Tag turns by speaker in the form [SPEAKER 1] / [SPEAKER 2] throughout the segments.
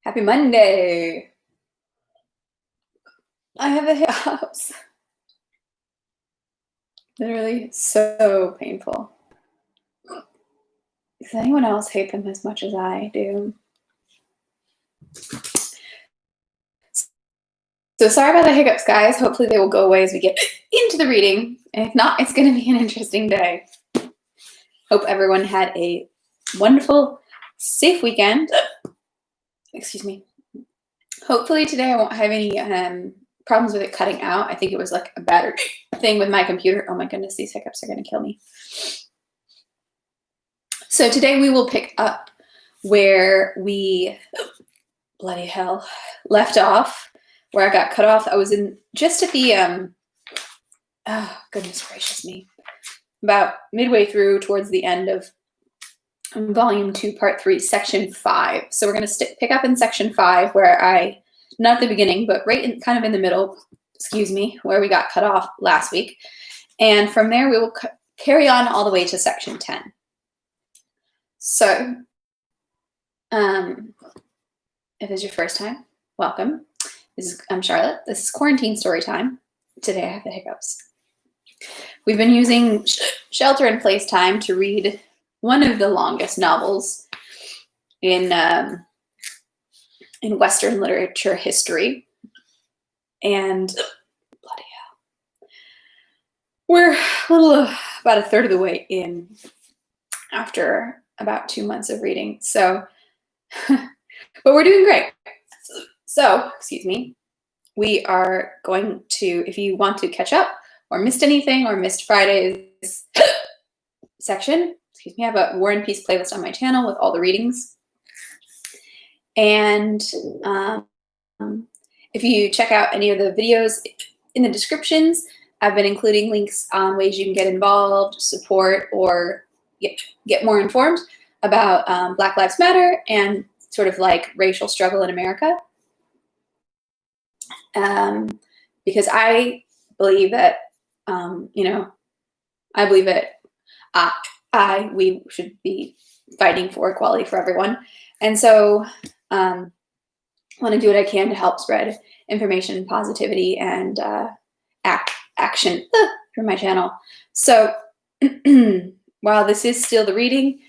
[SPEAKER 1] Happy Monday. I have the hiccups. Literally so painful. Does anyone else hate them as much as I do? So sorry about the hiccups, guys. Hopefully they will go away as we get into the reading. And if not, it's going to be an interesting day. Hope everyone had a wonderful, safe weekend. Excuse me. Hopefully today I won't have any problems with it cutting out. I think it was like a battery thing with my computer. Oh my goodness, these hiccups are going to kill me. So today we will pick up where we, bloody hell, left off, where I got cut off. I was in just at the, oh goodness gracious me, about midway through towards the end of volume 2, part 3, section 5. So we're going to pick up in section 5 where I, not at the beginning, but right in, kind of in the middle, excuse me, where we got cut off last week. And from there we will carry on all the way to section 10. So, if it's your first time, welcome. I'm Charlotte. This is Quarantine Story Time. Today I have the hiccups. We've been using shelter-in-place time to read one of the longest novels in Western literature history, and bloody hell, we're about a third of the way in after about 2 months of reading. So, but we're doing great. So, excuse me, we are going to, if you want to catch up or missed anything or missed Friday's section, excuse me, I have a War and Peace playlist on my channel with all the readings. And if you check out any of the videos in the descriptions, I've been including links on ways you can get involved, support, or get more informed about Black Lives Matter and sort of like racial struggle in America. Because I believe that, I believe that we should be fighting for equality for everyone. And so I want to do what I can to help spread information, positivity, and action for my channel. So while this is still the reading,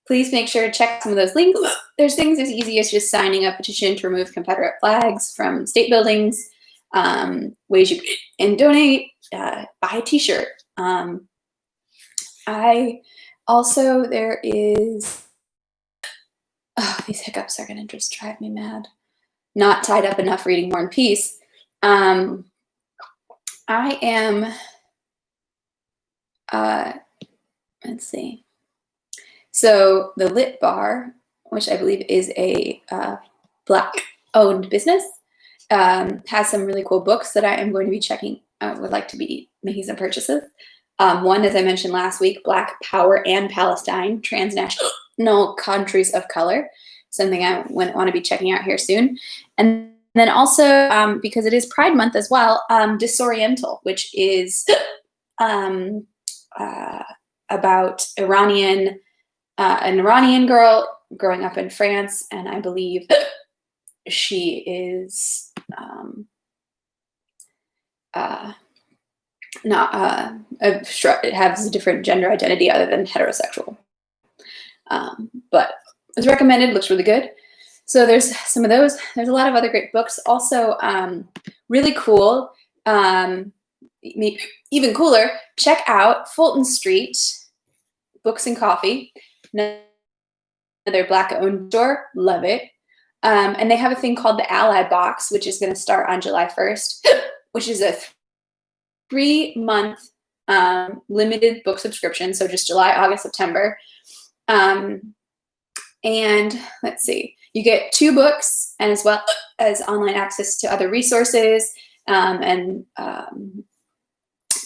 [SPEAKER 1] please make sure to check some of those links. There's things as easy as just signing a petition to remove Confederate flags from state buildings, ways you can donate, buy a t-shirt. I also, there is, these hiccups are going to just drive me mad. Not tied up enough reading War and Peace. I am, let's see. So the Lit Bar, which I believe is a Black-owned business, has some really cool books that I am going to be checking. Would like to be making some purchases. One, as I mentioned last week, Black Power and Palestine, Transnational Countries of Color, something I want to be checking out here soon. And then also, because it is Pride Month as well, Disoriental, which is about an Iranian girl growing up in France, and I believe she is it has a different gender identity other than heterosexual. But it was recommended, looks really good. So there's some of those. There's a lot of other great books. Also, really cool, even cooler, check out Fulton Street Books and Coffee, another Black-owned store, love it. And they have a thing called the Ally Box, which is going to start on July 1st, which is a 3-month limited book subscription, so just July, August, September. And let's see, you get 2 books and as well as online access to other resources and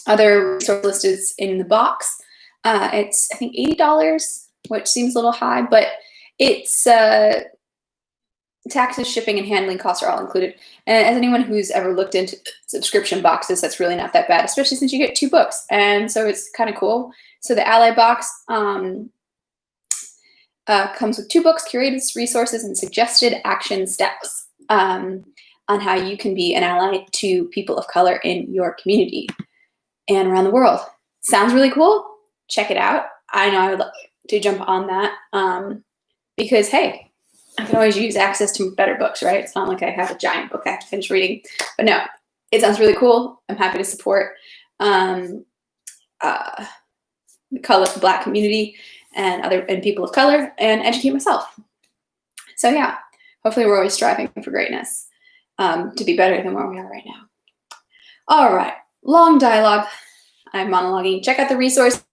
[SPEAKER 1] other resource listed in the box. It's, I think, $80, which seems a little high, but it's taxes, shipping, and handling costs are all included. And as anyone who's ever looked into subscription boxes, that's really not that bad, especially since you get 2 books. And so it's kind of cool. So the Ally Box comes with 2 books, curated resources, and suggested action steps on how you can be an ally to people of color in your community and around the world. Sounds really cool? Check it out. I know I would love to jump on that because, hey, I can always use access to better books, right? It's not like I have a giant book I have to finish reading. But no, it sounds really cool. I'm happy to support the Black community and people of color and educate myself. So yeah, hopefully we're always striving for greatness to be better than where we are right now. All right, long dialogue. I'm monologuing. Check out the resources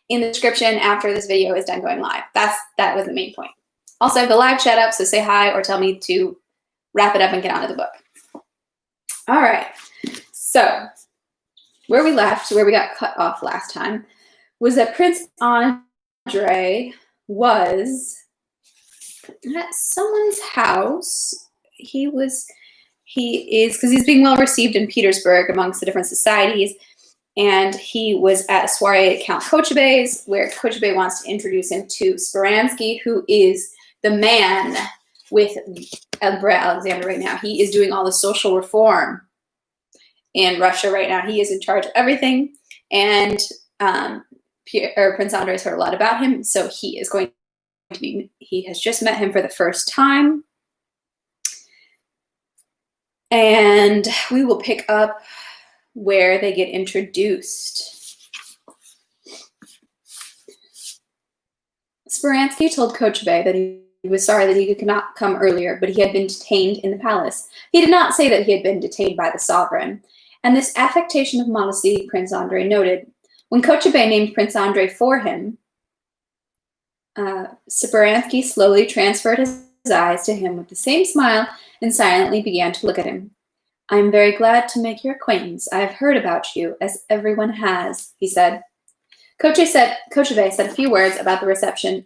[SPEAKER 1] in the description after this video is done going live. That was the main point. Also, I have the live chat up, so say hi or tell me to wrap it up and get on to the book. All right, so where we left, where we got cut off last time, was that Prince Andre was at someone's house. He is, because he's being well received in Petersburg amongst the different societies, and he was at a soiree at Count Kochebe's, where Kochebe wants to introduce him to Speransky, who is the man with Emperor Alexander right now. He is doing all the social reform in Russia right now. He is in charge of everything, and Prince Andrei's heard a lot about him, so he is going to be, he has just met him for the first time. And we will pick up where they get introduced. Speransky told Kochebe that he was sorry that he could not come earlier, but he had been detained in the palace. He did not say that he had been detained by the sovereign, and this affectation of modesty Prince Andre noted. When Kochebe named Prince Andre for him, Speransky slowly transferred his eyes to him with the same smile and silently began to look at him. I am very glad to make your acquaintance. I have heard about you, as everyone has, he said. Kochebe said a few words about the reception.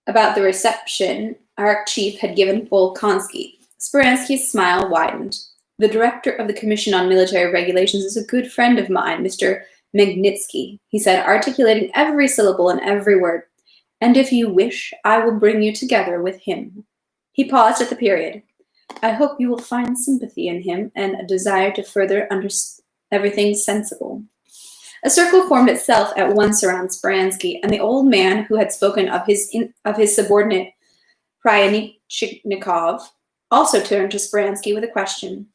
[SPEAKER 1] About the reception our chief had given Bolkonsky. Speransky's smile widened. The director of the Commission on Military Regulations is a good friend of mine, Mr. Magnitsky, he said, articulating every syllable and every word. And if you wish, I will bring you together with him. He paused at the period. I hope you will find sympathy in him and a desire to further understand everything sensible. A circle formed itself at once around Speransky, and the old man who had spoken of his subordinate Pryanichnikov also turned to Speransky with a question.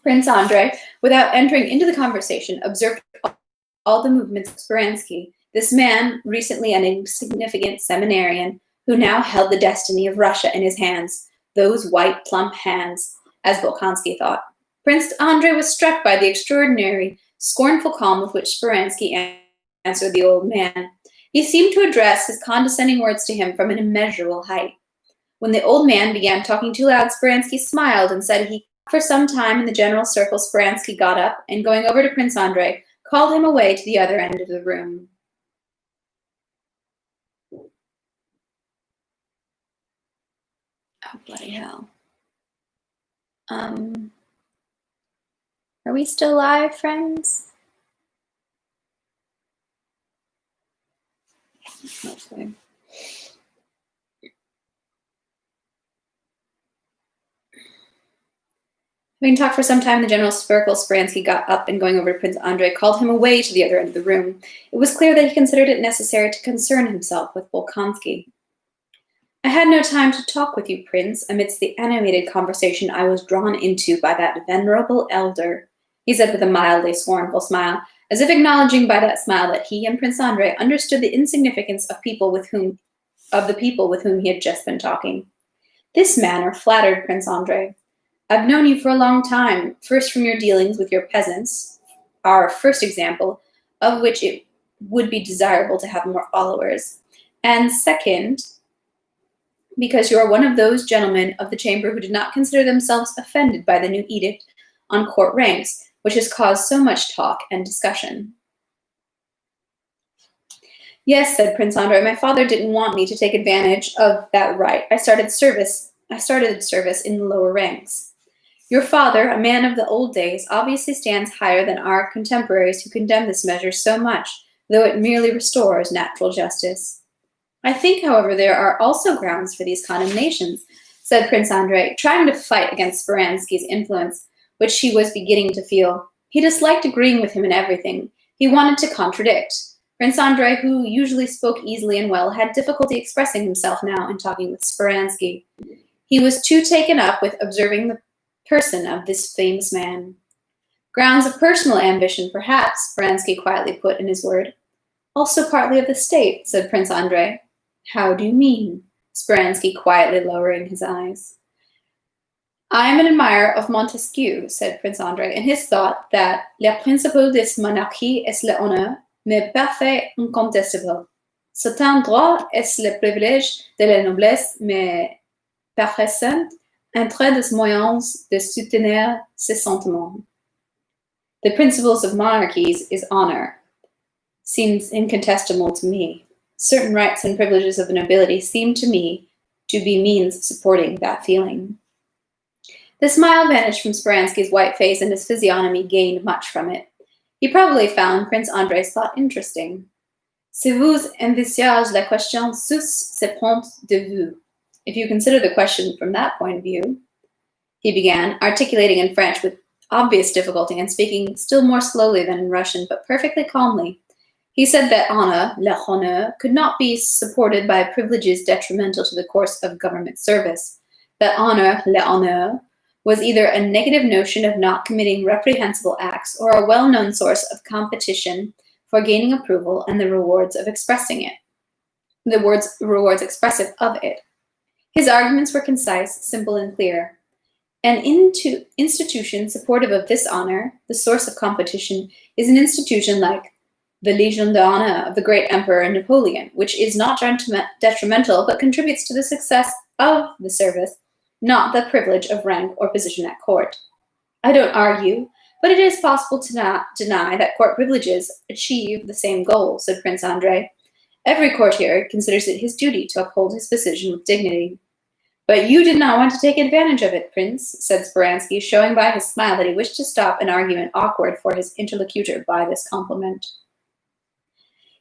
[SPEAKER 1] Prince Andre, without entering into the conversation, observed all the movements of Speransky, this man, recently an insignificant seminarian, who now held the destiny of Russia in his hands, those white, plump hands, as Bolkonsky thought. Prince Andre was struck by the extraordinary, scornful calm with which Speransky answered the old man. He seemed to address his condescending words to him from an immeasurable height. When the old man began talking too loud, Speransky smiled and said he. For some time in the general circle, Speransky got up and, going over to Prince Andre, called him away to the other end of the room. Oh, bloody hell. Are we still live, friends? Hopefully. Having talked for some time in the general circle, Speransky got up and, going over to Prince Andre, called him away to the other end of the room. It was clear that he considered it necessary to concern himself with Bolkonsky. I had no time to talk with you, Prince, amidst the animated conversation I was drawn into by that venerable elder, he said with a mildly scornful smile, as if acknowledging by that smile that he and Prince Andre understood the insignificance of the people with whom he had just been talking. This manner flattered Prince Andre. I've known you for a long time, first from your dealings with your peasants, our first example, of which it would be desirable to have more followers, and second, because you are one of those gentlemen of the chamber who did not consider themselves offended by the new edict on court ranks, which has caused so much talk and discussion. Yes, said Prince Andre, my father didn't want me to take advantage of that right. I started service in the lower ranks. Your father, a man of the old days, obviously stands higher than our contemporaries who condemn this measure so much, though it merely restores natural justice. I think, however, there are also grounds for these condemnations, said Prince Andrei, trying to fight against Speransky's influence, which he was beginning to feel. He disliked agreeing with him in everything. He wanted to contradict. Prince Andrei, who usually spoke easily and well, had difficulty expressing himself now in talking with Speransky. He was too taken up with observing the person of this famous man. Grounds of personal ambition, perhaps, Speransky quietly put in his word. Also partly of the state, said Prince Andrei. How do you mean? Speransky quietly lowering his eyes. I am an admirer of Montesquieu, said Prince Andrei, and his thought that le principe des monarchies est l'honneur, mais parfait incontestable. Certain droit est le privilège de la noblesse, mais paraissant entre des moyens de soutenir ses sentiments. The principles of monarchies is honor. Seems incontestable to me. Certain rights and privileges of the nobility seem to me to be means supporting that feeling. The smile vanished from Speransky's white face, and his physiognomy gained much from it. He probably found Prince Andrei's thought interesting. Si vous envisagez la question sous ce point de vue, if you consider the question from that point of view, he began, articulating in French with obvious difficulty and speaking still more slowly than in Russian, but perfectly calmly. He said that honor, l'honneur, could not be supported by privileges detrimental to the course of government service. That honor, l'honneur, was either a negative notion of not committing reprehensible acts or a well-known source of competition for gaining approval and the rewards of expressing it. The rewards expressive of it. His arguments were concise, simple, and clear. An institution supportive of this honor, the source of competition, is an institution like the Legion d'Honneur of the great Emperor Napoleon, which is not detrimental but contributes to the success of the service, not the privilege of rank or position at court. I don't argue, but it is possible to not deny that court privileges achieve the same goal, said Prince Andrei. Every courtier considers it his duty to uphold his position with dignity. But you did not want to take advantage of it, Prince, said Speransky, showing by his smile that he wished to stop an argument awkward for his interlocutor by this compliment.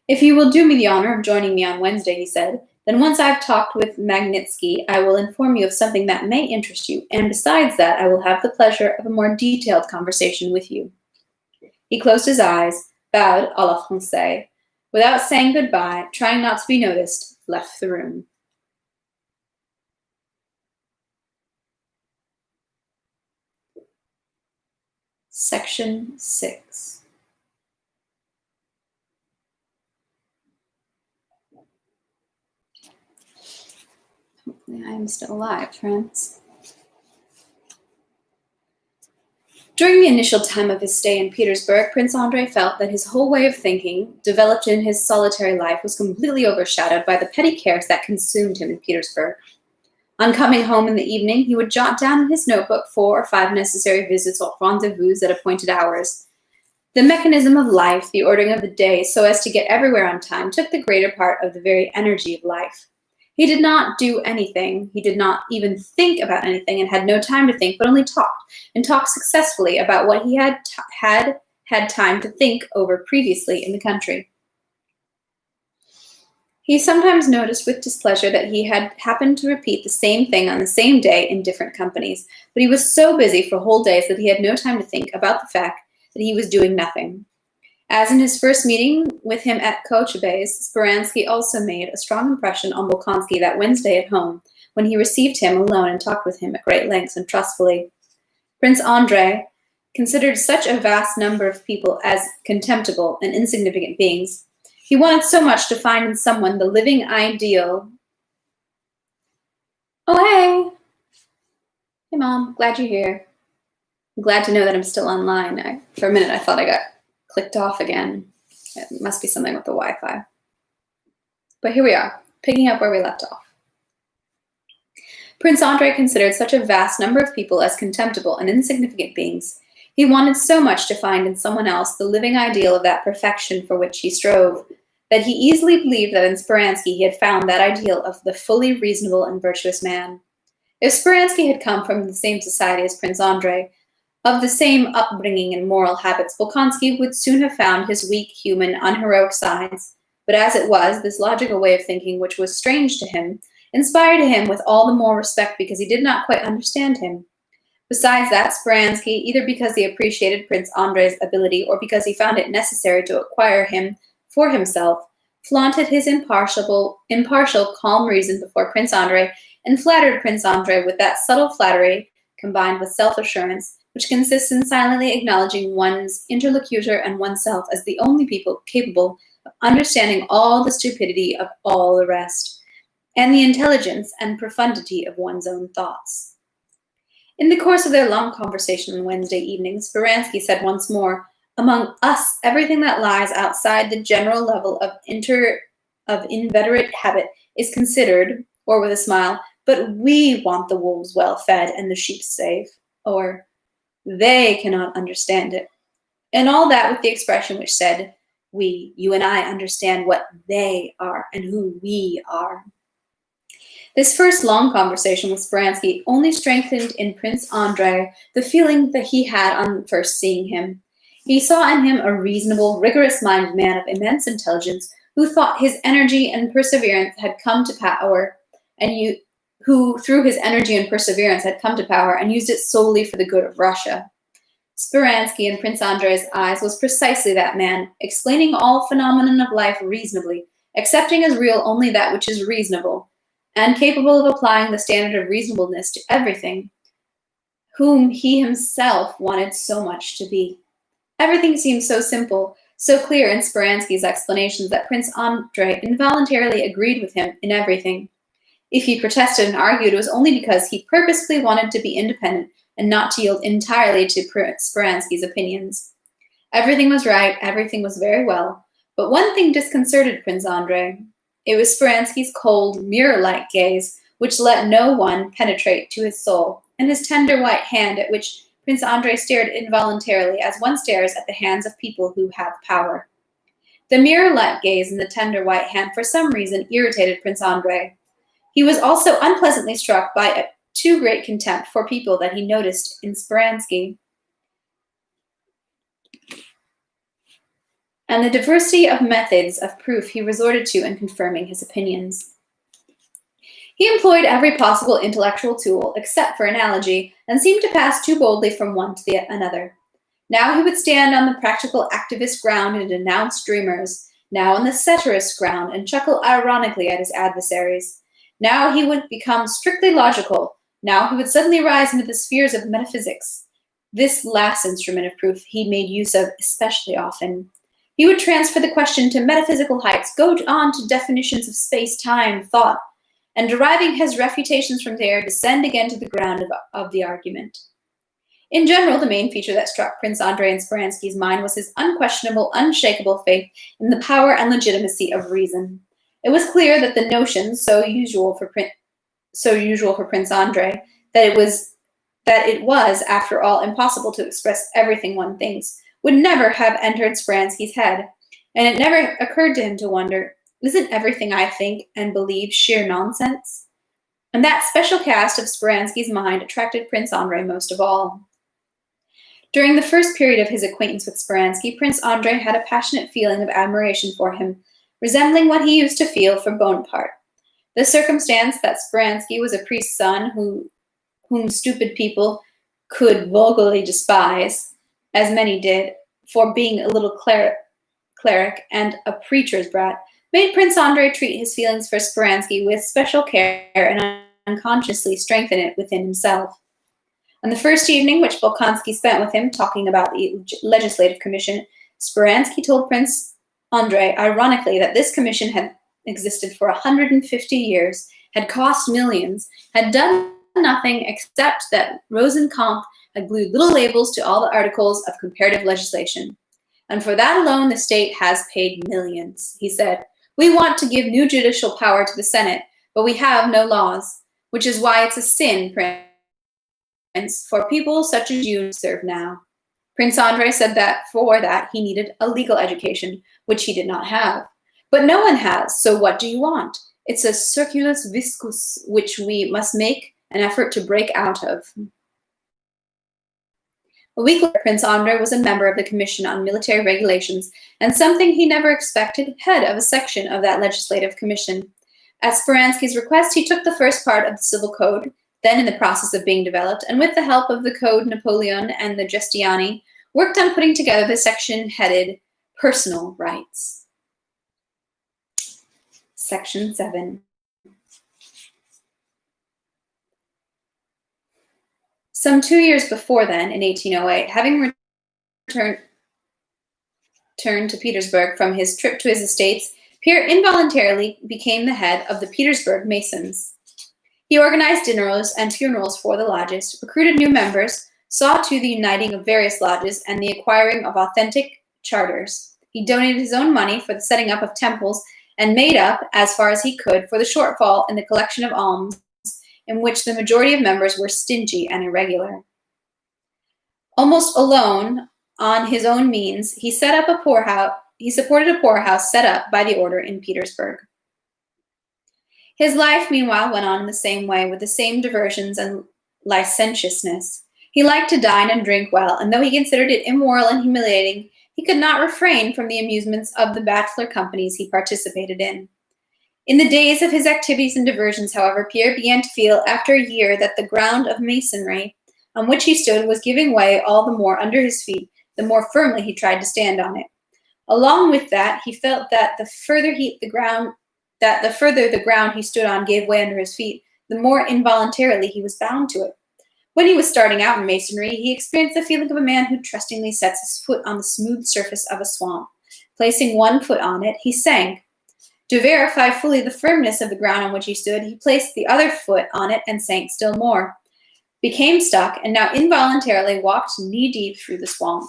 [SPEAKER 1] If you will do me the honor of joining me on Wednesday, he said, then once I've talked with Magnitsky, I will inform you of something that may interest you, and besides that, I will have the pleasure of a more detailed conversation with you. He closed his eyes, bowed à la Française, without saying goodbye, trying not to be noticed, left the room. Section 6. Hopefully I am still alive, friends. During the initial time of his stay in Petersburg, Prince Andrei felt that his whole way of thinking, developed in his solitary life, was completely overshadowed by the petty cares that consumed him in Petersburg. On coming home in the evening, he would jot down in his notebook 4 or 5 necessary visits or rendezvous at appointed hours. The mechanism of life, the ordering of the day so as to get everywhere on time, took the greater part of the very energy of life. He did not do anything, he did not even think about anything, and had no time to think, but only talked, and talked successfully about what he had had time to think over previously in the country. He sometimes noticed with displeasure that he had happened to repeat the same thing on the same day in different companies, but he was so busy for whole days that he had no time to think about the fact that he was doing nothing. As in his first meeting with him at Kochubey's, Speransky also made a strong impression on Bolkonsky that Wednesday at home, when he received him alone and talked with him at great lengths and trustfully. Prince Andrei considered such a vast number of people as contemptible and insignificant beings. He wanted so much to find in someone the living ideal. Oh, hey! Hey, Mom. Glad you're here. I'm glad to know that I'm still online. For a minute, I thought I got clicked off again. It must be something with the Wi-Fi. But here we are, picking up where we left off. Prince Andrei considered such a vast number of people as contemptible and insignificant beings. He wanted so much to find in someone else the living ideal of that perfection for which he strove, that he easily believed that in Speransky he had found that ideal of the fully reasonable and virtuous man. If Speransky had come from the same society as Prince Andrei, Of the same upbringing and moral habits, Bolkonsky would soon have found his weak, human, unheroic sides. But as it was, this logical way of thinking, which was strange to him, inspired him with all the more respect because he did not quite understand him. Besides that, Speransky, either because he appreciated Prince Andrei's ability or because he found it necessary to acquire him for himself, flaunted his impartial, calm reason before Prince Andrei and flattered Prince Andrei with that subtle flattery combined with self-assurance which consists in silently acknowledging one's interlocutor and oneself as the only people capable of understanding all the stupidity of all the rest, and the intelligence and profundity of one's own thoughts. In the course of their long conversation on Wednesday evening, Speransky said once more, "Among us, everything that lies outside the general level of inveterate habit is considered," or with a smile, "but we want the wolves well fed and the sheep safe," or "they cannot understand it," and all that with the expression which said, "We, you and I, understand what they are and who we are." This first long conversation with Speransky only strengthened in Prince Andrei the feeling that he had on first seeing him. He saw in him a reasonable, rigorous-minded man of immense intelligence who thought his energy and perseverance had come to power, and who, through his energy and perseverance, had come to power and used it solely for the good of Russia. Speransky, in Prince Andrei's eyes, was precisely that man, explaining all phenomena of life reasonably, accepting as real only that which is reasonable, and capable of applying the standard of reasonableness to everything, whom he himself wanted so much to be. Everything seemed so simple, so clear in Speransky's explanations that Prince Andrei involuntarily agreed with him in everything. If he protested and argued, it was only because he purposefully wanted to be independent and not to yield entirely to Speransky's opinions. Everything was right, everything was very well, but one thing disconcerted Prince Andrei. It was Speransky's cold, mirror-like gaze, which let no one penetrate to his soul, and his tender white hand at which Prince Andrei stared involuntarily as one stares at the hands of people who have power. The mirror-like gaze and the tender white hand for some reason irritated Prince Andrei. He was also unpleasantly struck by a too great contempt for people that he noticed in Speransky, and the diversity of methods of proof he resorted to in confirming his opinions. He employed every possible intellectual tool, except for analogy, and seemed to pass too boldly from one to another. Now he would stand on the practical activist ground and denounce dreamers, now on the satirist ground and chuckle ironically at his adversaries. Now he would become strictly logical, now he would suddenly rise into the spheres of metaphysics. This last instrument of proof he made use of especially often. He would transfer the question to metaphysical heights, go on to definitions of space, time, thought, and deriving his refutations from there, descend again to the ground of the argument. In general, the main feature that struck Prince Andrei and Speransky's mind was his unquestionable, unshakable faith in the power and legitimacy of reason. It was clear that the notion, so usual for Prince Andrei, that it was, after all, impossible to express everything one thinks, would never have entered Speransky's head, and it never occurred to him to wonder, isn't everything I think and believe sheer nonsense? And that special cast of Speransky's mind attracted Prince Andrei most of all. During the first period of his acquaintance with Speransky, Prince Andrei had a passionate feeling of admiration for him, resembling what he used to feel for Bonaparte. The circumstance that Speransky was a priest's son whom stupid people could vulgarly despise, as many did, for being a little cleric and a preacher's brat, made Prince Andrei treat his feelings for Speransky with special care and unconsciously strengthen it within himself. On the first evening which Bolkonsky spent with him talking about the Legislative Commission, Speransky told Prince Andrei ironically that this commission had existed for 150 years, had cost millions, had done nothing except that Rosenkampf had glued little labels to all the articles of comparative legislation. And for that alone the state has paid millions. He said, "We want to give new judicial power to the Senate, but we have no laws, which is why it's a sin, Prince, for people such as you to serve now." Prince Andrei said that for that he needed a legal education, which he did not have. "But no one has, so what do you want? It's a circulus viscus which we must make an effort to break out of." A week later, Prince Andrei was a member of the Commission on Military Regulations, and something he never expected, head of a section of that legislative commission. At Speransky's request, he took the first part of the Civil Code, then in the process of being developed, and with the help of the Code Napoleon and the Giustiniani, worked on putting together the section headed Personal Rights. Section 7. Some 2 years before then, in 1808, having returned to Petersburg from his trip to his estates, Pierre involuntarily became the head of the Petersburg Masons. He organized dinners and funerals for the lodges, recruited new members, saw to the uniting of various lodges and the acquiring of authentic charters. He donated his own money for the setting up of temples and made up, as far as he could, for the shortfall in the collection of alms, in which the majority of members were stingy and irregular. Almost alone, on his own means, he supported a poorhouse set up by the order in Petersburg. His life, meanwhile, went on in the same way, with the same diversions and licentiousness. He liked to dine and drink well, and though he considered it immoral and humiliating, he could not refrain from the amusements of the bachelor companies he participated in. In the days of his activities and diversions, however, Pierre began to feel, after a year, that the ground of masonry on which he stood was giving way all the more under his feet, the more firmly he tried to stand on it. Along with that, he felt that the further the ground he stood on gave way under his feet, the more involuntarily he was bound to it. When he was starting out in masonry, he experienced the feeling of a man who trustingly sets his foot on the smooth surface of a swamp. Placing one foot on it, he sank. To verify fully the firmness of the ground on which he stood, he placed the other foot on it and sank still more, became stuck, and now involuntarily walked knee-deep through the swamp.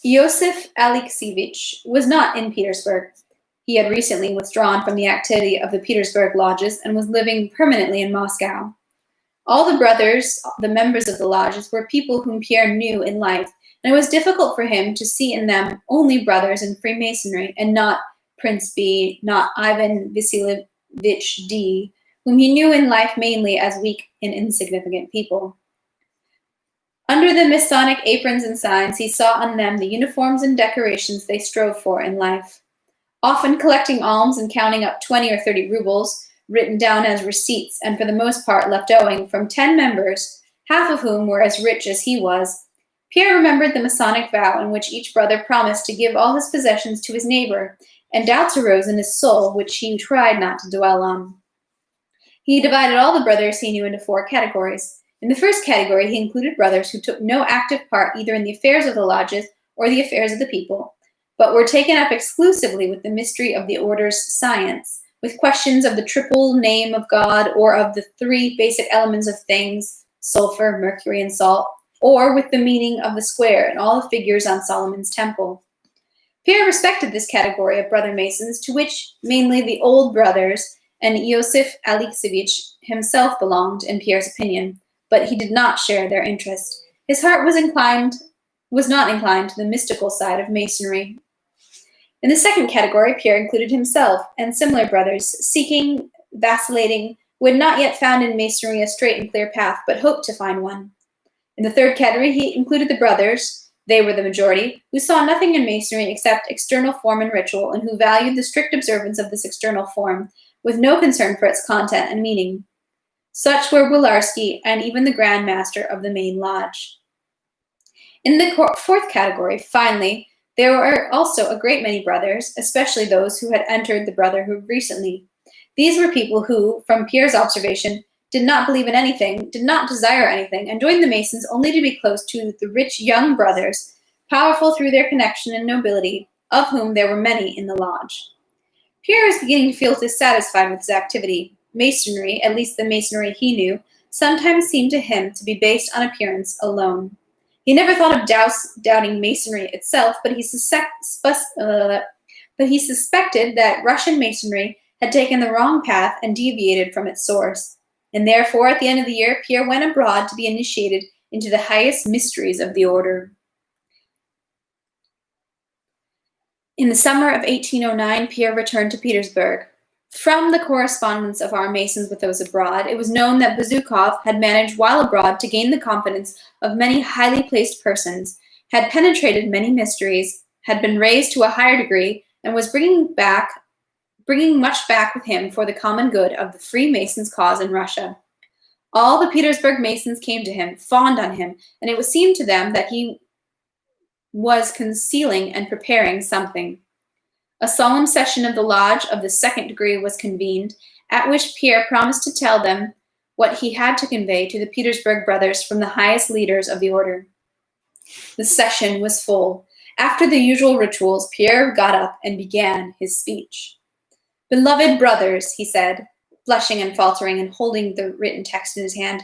[SPEAKER 1] Iosif Alexievich was not in Petersburg. He had recently withdrawn from the activity of the Petersburg lodges and was living permanently in Moscow. All the brothers, the members of the lodges, were people whom Pierre knew in life, and it was difficult for him to see in them only brothers in Freemasonry and not Prince B, not Ivan Vasilievich D, whom he knew in life mainly as weak and insignificant people. Under the Masonic aprons and signs, he saw on them the uniforms and decorations they strove for in life. Often collecting alms and counting up 20 or 30 rubles, written down as receipts and for the most part left owing, from 10 members, half of whom were as rich as he was, Pierre remembered the Masonic vow in which each brother promised to give all his possessions to his neighbor, and doubts arose in his soul which he tried not to dwell on. He divided all the brothers he knew into 4 categories. In the first category, he included brothers who took no active part either in the affairs of the lodges or the affairs of the people, but were taken up exclusively with the mystery of the order's science, with questions of the triple name of God or of the 3 basic elements of things, sulfur, mercury, and salt, or with the meaning of the square and all the figures on Solomon's temple. Pierre respected this category of brother masons, to which mainly the old brothers and Iosif Alexievich himself belonged, in Pierre's opinion, but he did not share their interest. His heart was not inclined to the mystical side of masonry. In the second category, Pierre included himself and similar brothers, seeking, vacillating, who had not yet found in masonry a straight and clear path, but hoped to find one. In the third category, he included the brothers, they were the majority, who saw nothing in masonry except external form and ritual, and who valued the strict observance of this external form, with no concern for its content and meaning. Such were Wilarski and even the Grand Master of the main lodge. In the fourth category, finally, there were also a great many brothers, especially those who had entered the Brotherhood recently. These were people who, from Pierre's observation, did not believe in anything, did not desire anything, and joined the Masons only to be close to the rich young brothers, powerful through their connection and nobility, of whom there were many in the lodge. Pierre was beginning to feel dissatisfied with his activity. Masonry, at least the masonry he knew, sometimes seemed to him to be based on appearance alone. He never thought of doubting masonry itself, but he suspected that Russian masonry had taken the wrong path and deviated from its source. And therefore, at the end of the year, Pierre went abroad to be initiated into the highest mysteries of the order. In the summer of 1809, Pierre returned to Petersburg. From the correspondence of our Masons with those abroad, it was known that Bezukhov had managed while abroad to gain the confidence of many highly placed persons, had penetrated many mysteries, had been raised to a higher degree, and was bringing much back with him for the common good of the Freemasons' cause in Russia. All the Petersburg Masons came to him, fawned on him, and it would seem to them that he was concealing and preparing something. A solemn session of the Lodge of the Second Degree was convened, at which Pierre promised to tell them what he had to convey to the Petersburg brothers from the highest leaders of the order. The session was full. After the usual rituals, Pierre got up and began his speech. "Beloved brothers," he said, blushing and faltering and holding the written text in his hand,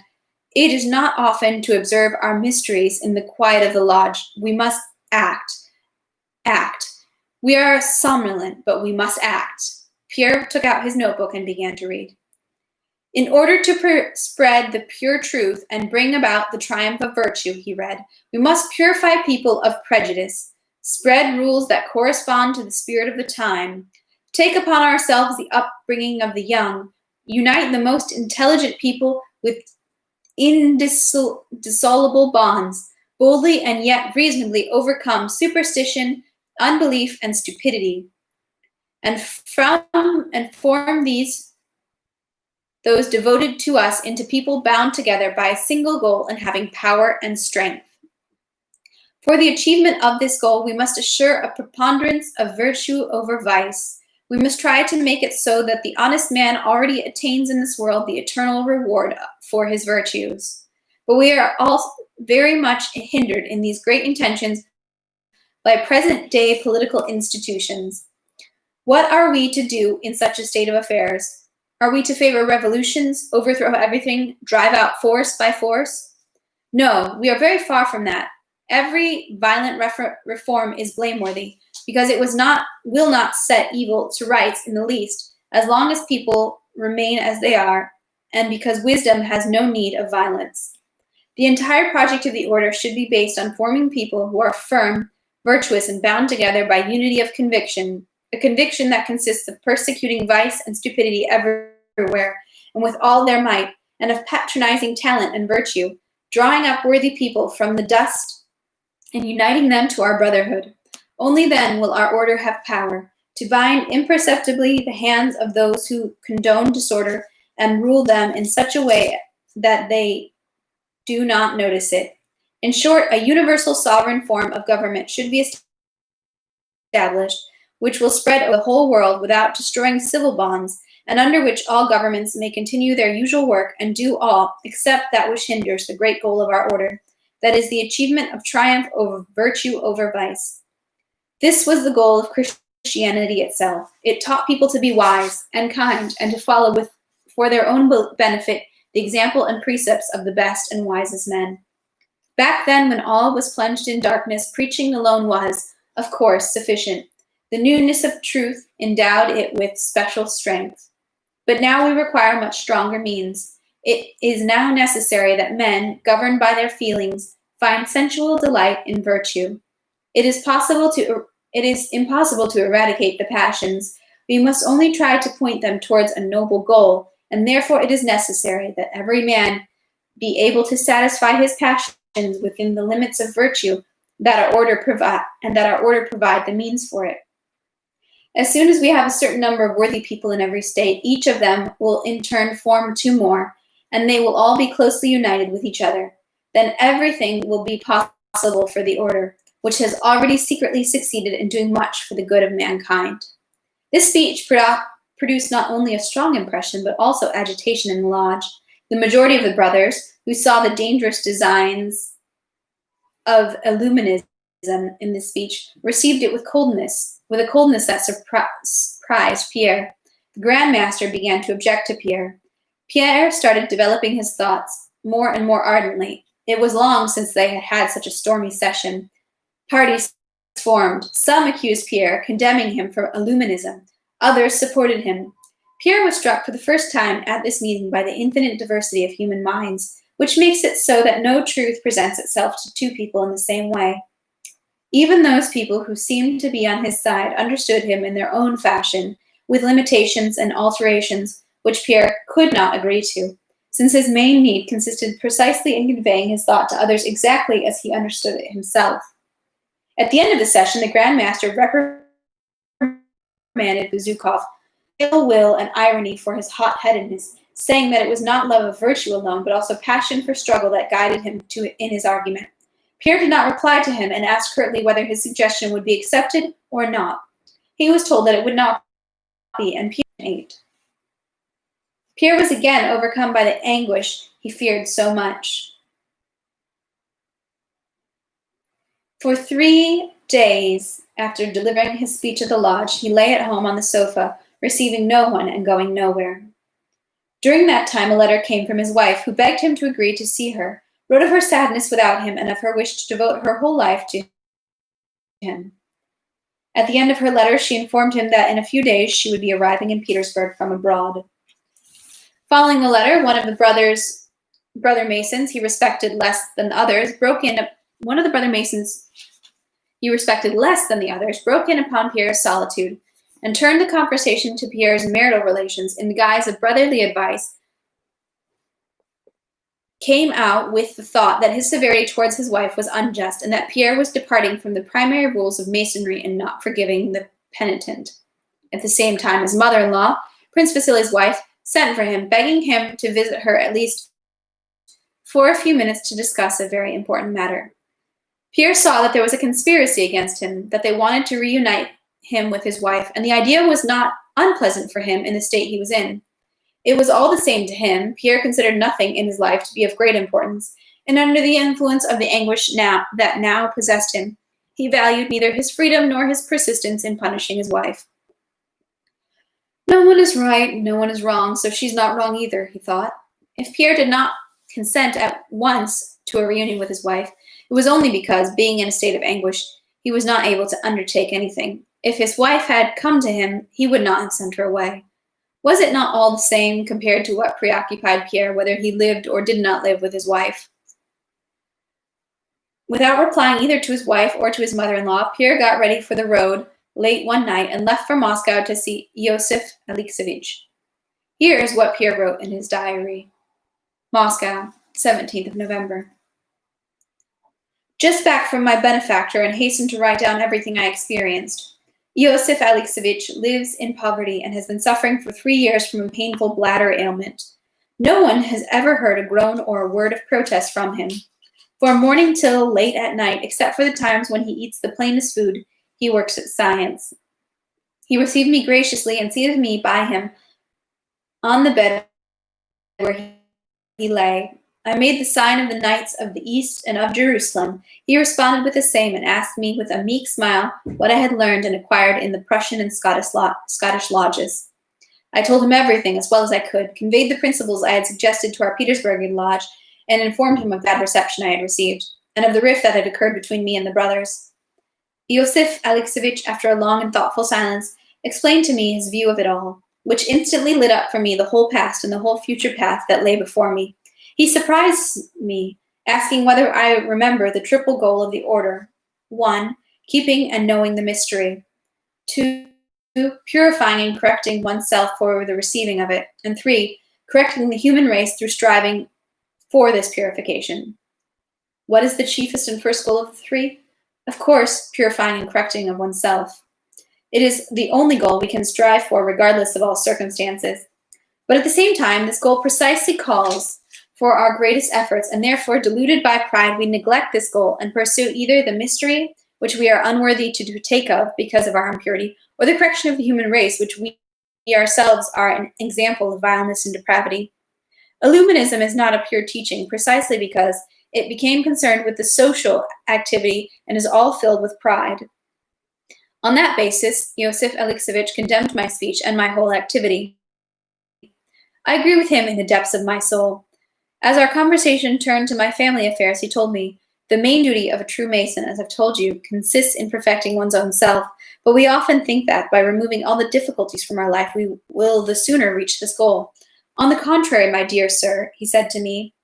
[SPEAKER 1] "it is not often to observe our mysteries in the quiet of the lodge. We must act. We are somnolent, but we must act." Pierre took out his notebook and began to read. "In order to spread the pure truth and bring about the triumph of virtue," he read, "we must purify people of prejudice, spread rules that correspond to the spirit of the time, take upon ourselves the upbringing of the young, unite the most intelligent people with indissoluble bonds, boldly and yet reasonably overcome superstition, unbelief, and stupidity, and form those devoted to us into people bound together by a single goal and having power and strength. For the achievement of this goal, we must assure a preponderance of virtue over vice. We must try to make it so that the honest man already attains in this world the eternal reward for his virtues. But we are all very much hindered in these great intentions by present-day political institutions. What are we to do in such a state of affairs? Are we to favor revolutions, overthrow everything, drive out force by force? No, we are very far from that. Every violent reform is blameworthy, because it will not set evil to rights in the least, as long as people remain as they are, and because wisdom has no need of violence. The entire project of the order should be based on forming people who are firm, virtuous, and bound together by unity of conviction, a conviction that consists of persecuting vice and stupidity everywhere, and with all their might, and of patronizing talent and virtue, drawing up worthy people from the dust and uniting them to our brotherhood. Only then will our order have power to bind imperceptibly the hands of those who condone disorder and rule them in such a way that they do not notice it. In short, a universal sovereign form of government should be established, which will spread over the whole world without destroying civil bonds, and under which all governments may continue their usual work and do all except that which hinders the great goal of our order, that is the achievement of triumph over virtue over vice. This was the goal of Christianity itself. It taught people to be wise and kind and to follow for their own benefit the example and precepts of the best and wisest men. Back then, when all was plunged in darkness, preaching alone was, of course, sufficient. The newness of truth endowed it with special strength. But now we require much stronger means. It is now necessary that men, governed by their feelings, find sensual delight in virtue. It is impossible to eradicate the passions. We must only try to point them towards a noble goal, and therefore it is necessary that every man be able to satisfy his passions within the limits of virtue, that our order provide the means for it. As soon as we have a certain number of worthy people in every state, each of them will in turn form two more, and they will all be closely united with each other. Then everything will be possible for the order, which has already secretly succeeded in doing much for the good of mankind. This speech produced not only a strong impression, but also agitation in the lodge. The majority of the brothers, who saw the dangerous designs of Illuminism in this speech, received it with a coldness that surprised Pierre. The Grand Master began to object to Pierre. Pierre started developing his thoughts more and more ardently. It was long since they had had such a stormy session. Parties formed. Some accused Pierre, condemning him for Illuminism. Others supported him. Pierre was struck for the first time at this meeting by the infinite diversity of human minds, which makes it so that no truth presents itself to two people in the same way. Even those people who seemed to be on his side understood him in their own fashion, with limitations and alterations which Pierre could not agree to, since his main need consisted precisely in conveying his thought to others exactly as he understood it himself. At the end of the session, the Grand Master reprimanded Bezukov ill will and irony for his hot-headedness, saying that it was not love of virtue alone, but also passion for struggle that guided him in his argument. Pierre did not reply to him and asked curtly whether his suggestion would be accepted or not. He was told that it would not be, and Pierre ate. Pierre was again overcome by the anguish he feared so much. For 3 days after delivering his speech at the lodge, he lay at home on the sofa, receiving no one and going nowhere. During that time, a letter came from his wife, who begged him to agree to see her, wrote of her sadness without him and of her wish to devote her whole life to him. At the end of her letter, she informed him that in a few days she would be arriving in Petersburg from abroad. Following the letter, one of the brother Masons he respected less than the others broke in upon Pierre's solitude and turned the conversation to Pierre's marital relations in the guise of brotherly advice, came out with the thought that his severity towards his wife was unjust and that Pierre was departing from the primary rules of Masonry and not forgiving the penitent. At the same time, his mother-in-law, Prince Vasili's wife, sent for him, begging him to visit her at least for a few minutes to discuss a very important matter. Pierre saw that there was a conspiracy against him, that they wanted to reunite him with his wife, and the idea was not unpleasant for him in the state he was in. It was all the same to him. Pierre considered nothing in his life to be of great importance, and under the influence of the anguish that now possessed him, he valued neither his freedom nor his persistence in punishing his wife. No one is right, no one is wrong, so she's not wrong either, he thought. If Pierre did not consent at once to a reunion with his wife, it was only because, being in a state of anguish, he was not able to undertake anything. If his wife had come to him, he would not have sent her away. Was it not all the same compared to what preoccupied Pierre, whether he lived or did not live with his wife? Without replying either to his wife or to his mother-in-law, Pierre got ready for the road late one night and left for Moscow to see Iosif Alexeyevich. Here is what Pierre wrote in his diary. Moscow, 17th of November. Just back from my benefactor and hastened to write down everything I experienced. Iosif Alexeyevich lives in poverty and has been suffering for 3 years from a painful bladder ailment. No one has ever heard a groan or a word of protest from him. From morning till late at night, except for the times when he eats the plainest food, he works at science. He received me graciously and seated me by him on the bed where he lay. I made the sign of the Knights of the East and of Jerusalem. He responded with the same and asked me with a meek smile what I had learned and acquired in the Prussian and Scottish lodges. I told him everything as well as I could, conveyed the principles I had suggested to our Petersburgian lodge, and informed him of that reception I had received, and of the rift that had occurred between me and the brothers. Iosif Alexeyevich, after a long and thoughtful silence, explained to me his view of it all, which instantly lit up for me the whole past and the whole future path that lay before me. He surprised me, asking whether I remember the triple goal of the order. 1. Keeping and knowing the mystery. 2. Purifying and correcting oneself for the receiving of it. And 3. Correcting the human race through striving for this purification. What is the chiefest and first goal of the 3? Of course, purifying and correcting of oneself. It is the only goal we can strive for regardless of all circumstances. But at the same time, this goal precisely calls for our greatest efforts, and therefore, deluded by pride, we neglect this goal and pursue either the mystery, which we are unworthy to take of because of our impurity, or the correction of the human race, which we ourselves are an example of vileness and depravity. Illuminism is not a pure teaching, precisely because it became concerned with the social activity and is all filled with pride. On that basis, Iosif Alexeyevich condemned my speech and my whole activity. I agree with him in the depths of my soul. As our conversation turned to my family affairs, he told me, the main duty of a true Mason, as I've told you, consists in perfecting one's own self, but we often think that by removing all the difficulties from our life, we will the sooner reach this goal. On the contrary, my dear sir, he said to me,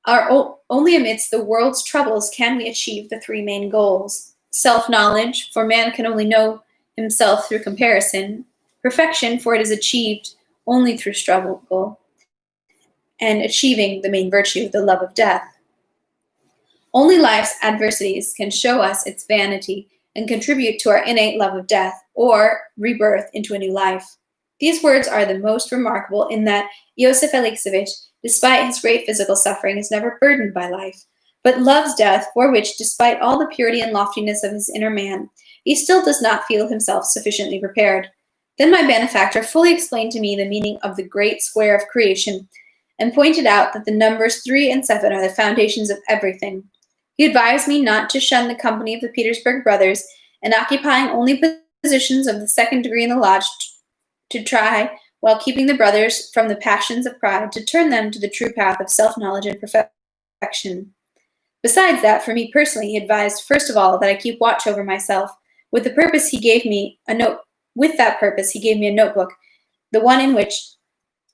[SPEAKER 1] only amidst the world's troubles can we achieve the 3 main goals. Self-knowledge, for man can only know himself through comparison, perfection, for it is achieved only through struggle, and achieving the main virtue, the love of death. Only life's adversities can show us its vanity and contribute to our innate love of death, or rebirth into a new life. These words are the most remarkable in that Iosif Alexievich, despite his great physical suffering, is never burdened by life, but loves death, for which, despite all the purity and loftiness of his inner man, he still does not feel himself sufficiently prepared. Then my benefactor fully explained to me the meaning of the great square of creation, and pointed out that the numbers 3 and 7 are the foundations of everything. He advised me not to shun the company of the Petersburg brothers, and occupying only positions of the second degree in the lodge, to try, while keeping the brothers from the passions of pride, to turn them to the true path of self-knowledge and perfection. Besides that, for me personally, he advised, first of all, that I keep watch over myself. With that purpose, he gave me a notebook, the one in which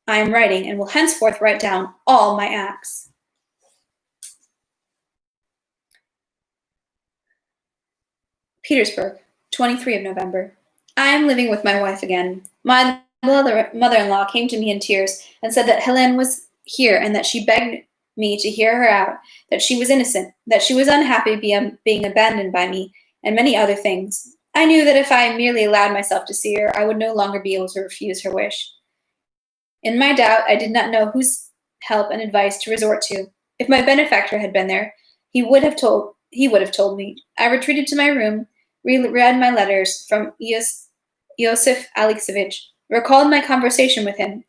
[SPEAKER 1] I am writing, and will henceforth write down all my acts. Petersburg, 23 of November. I am living with my wife again. My mother-in-law came to me in tears and said that Helene was here and that she begged me to hear her out, that she was innocent, that she was unhappy being abandoned by me, and many other things. I knew that if I merely allowed myself to see her, I would no longer be able to refuse her wish. In my doubt, I did not know whose help and advice to resort to. If my benefactor had been there, he would have told me. I retreated to my room, read my letters from Iosif Alexievich, recalled my conversation with him,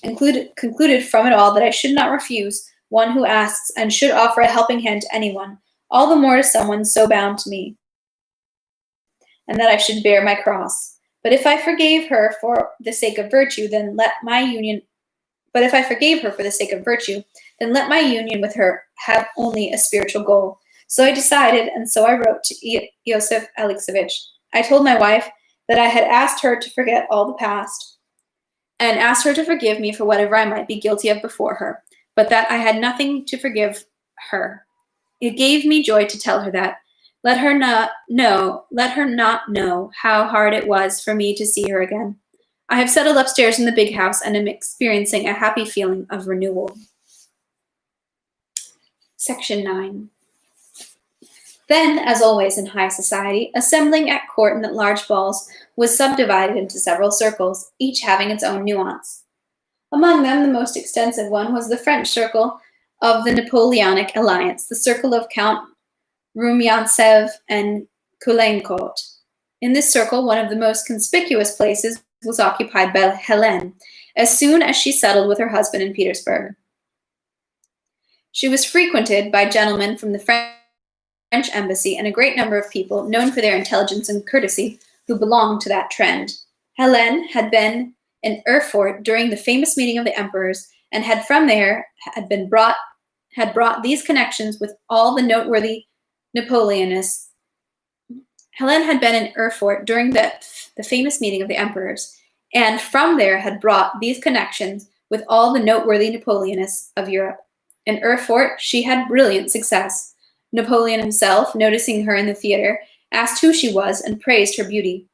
[SPEAKER 1] and concluded from it all that I should not refuse one who asks, and should offer a helping hand to anyone, all the more to someone so bound to me, and that I should bear my cross. But if I forgave her for the sake of virtue, then let my union with her have only a spiritual goal. So I decided, and so I wrote to Iosif Alexievich. I told my wife that I had asked her to forget all the past, and asked her to forgive me for whatever I might be guilty of before her, but that I had nothing to forgive her. It gave me joy to tell her that. Let her not know how hard it was for me to see her again. I have settled upstairs in the big house and am experiencing a happy feeling of renewal. Section 9. Then, as always in high society, assembling at court and at large balls was subdivided into several circles, each having its own nuance. Among them, the most extensive one was the French circle of the Napoleonic alliance, the circle of Count Rumyantsev and Caulaincourt. In this circle, one of the most conspicuous places was occupied by Helene, as soon as she settled with her husband in Petersburg. She was frequented by gentlemen from the French embassy and a great number of people known for their intelligence and courtesy who belonged to that trend. Helene had been in Erfurt during the famous meeting of the emperors, and had from there brought these connections with all the noteworthy Napoleonists. Helene had been in Erfurt during the famous meeting of the emperors, and from there had brought these connections with all the noteworthy Napoleonists of Europe. In Erfurt, she had brilliant success. Napoleon himself, noticing her in the theater, asked who she was and praised her beauty.